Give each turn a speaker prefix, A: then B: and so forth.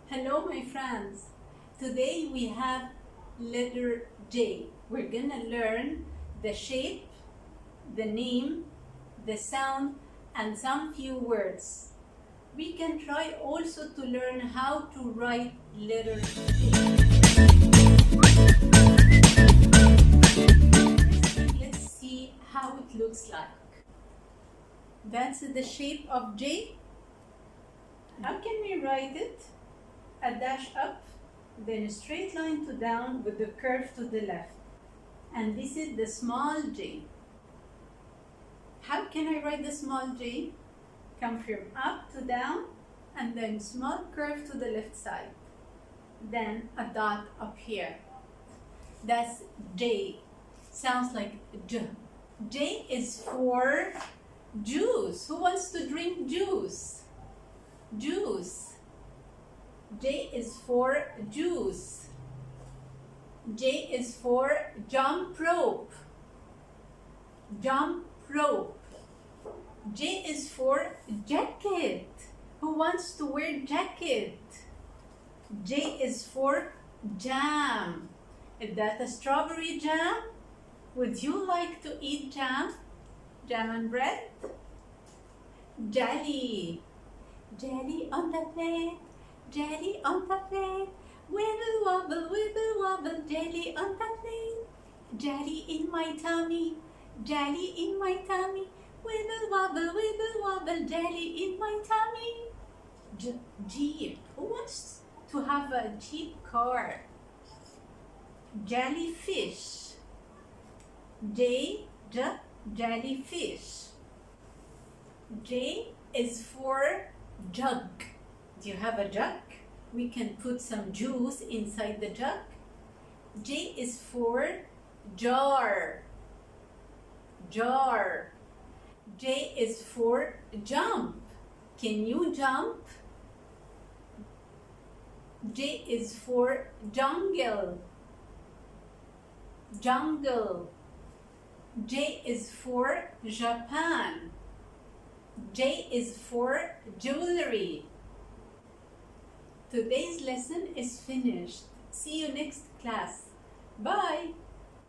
A: Hello my friends, today we have letter J. We're gonna learn the shape, the name, the sound and some few words. We can try also to learn how to write letter J. Let's see how it looks like. That's the shape of J. How can we write it? A dash up, then a straight line to down with the curve to the left. And this is the small j. How can I write the small j? Come from up to down and then small curve to the left side. Then a dot up here. That's J. Sounds like J. J is for juice. Who wants to drink juice? Juice. J is for juice. J is for jump rope. Jump rope. J is for jacket. Who wants to wear jacket? J is for jam. Is that a strawberry jam? Would you like to eat jam? Jam and bread? Jelly. Jelly on the plate. Jelly on the plate, wibble wobble, jelly on the plate. Jelly in my tummy, jelly in my tummy, wibble wobble, jelly in my tummy. Jeep. Who wants to have a Jeep car? Jellyfish. Jellyfish. J is for jug. Do you have a jug? We can put some juice inside the jug. J is for jar. Jar. J is for jump. Can you jump? J is for jungle. Jungle. J is for Japan. J is for jewelry. Today's lesson is finished. See you next class. Bye.